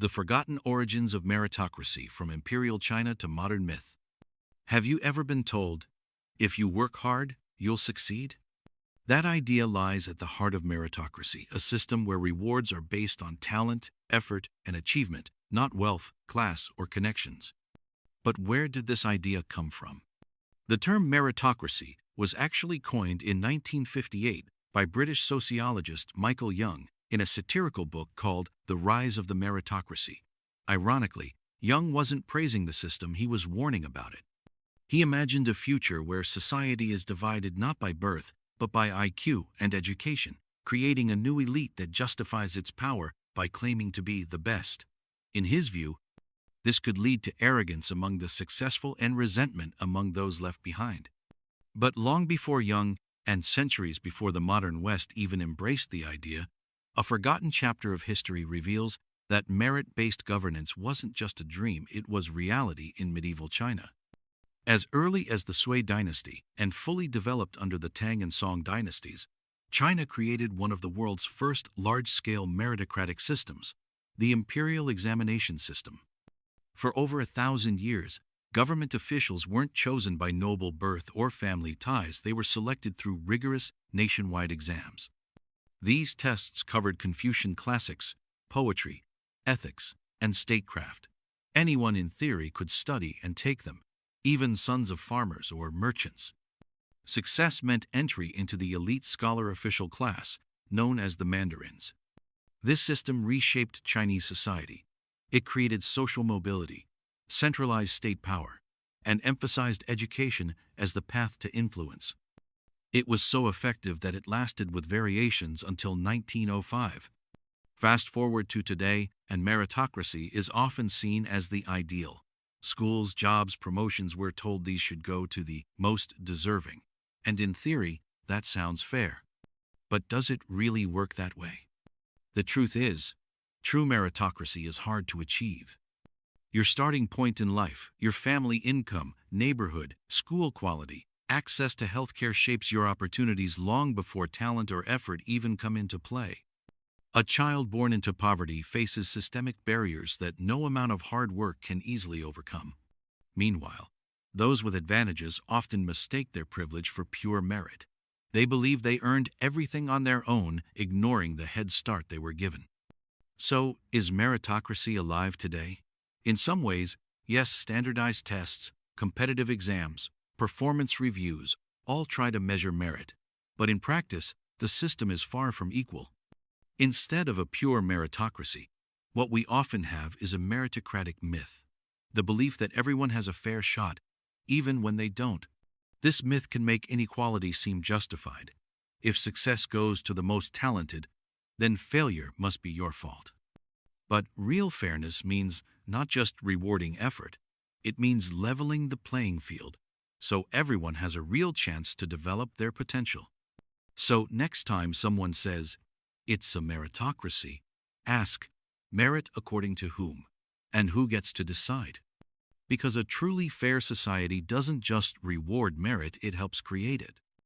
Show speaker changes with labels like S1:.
S1: The Forgotten Origins of Meritocracy from Imperial China to Modern Myth. Have you ever been told, if you work hard, you'll succeed? That idea lies at the heart of meritocracy, a system where rewards are based on talent, effort, and achievement, not wealth, class, or connections. But where did this idea come from? The term meritocracy was actually coined in 1958 by British sociologist Michael Young in a satirical book called The Rise of the Meritocracy. Ironically, Young wasn't praising the system, he was warning about it. He imagined a future where society is divided not by birth, but by IQ and education, creating a new elite that justifies its power by claiming to be the best. In his view, this could lead to arrogance among the successful and resentment among those left behind. But long before Young, and centuries before the modern West even embraced the idea, a forgotten chapter of history reveals that merit-based governance wasn't just a dream, it was reality in medieval China. As early as the Sui dynasty and fully developed under the Tang and Song dynasties, China created one of the world's first large-scale meritocratic systems, the Imperial examination system. For over 1,000 years, government officials weren't chosen by noble birth or family ties, they were selected through rigorous nationwide exams. These tests covered Confucian classics, poetry, ethics, and statecraft. Anyone in theory could study and take them, even sons of farmers or merchants. Success meant entry into the elite scholar official class, known as the Mandarins. This system reshaped Chinese society. It created social mobility, centralized state power, and emphasized education as the path to influence. It was so effective that it lasted with variations until 1905. Fast forward to today, and meritocracy is often seen as the ideal. Schools, jobs, promotions, we're told these should go to the most deserving. And in theory, that sounds fair. But does it really work that way? The truth is, true meritocracy is hard to achieve. Your starting point in life, your family income, neighborhood, school quality, access to healthcare shapes your opportunities long before talent or effort even come into play. A child born into poverty faces systemic barriers that no amount of hard work can easily overcome. Meanwhile, those with advantages often mistake their privilege for pure merit. They believe they earned everything on their own, ignoring the head start they were given. So, is meritocracy alive today? In some ways, yes, standardized tests, competitive exams, performance reviews all try to measure merit. But in practice, the system is far from equal. Instead of a pure meritocracy, what we often have is a meritocratic myth. The belief that everyone has a fair shot, even when they don't. This myth can make inequality seem justified. If success goes to the most talented, then failure must be your fault. But real fairness means not just rewarding effort, it means leveling the playing field, so everyone has a real chance to develop their potential. So next time someone says, it's a meritocracy, ask, merit according to whom? And who gets to decide? Because a truly fair society doesn't just reward merit, it helps create it.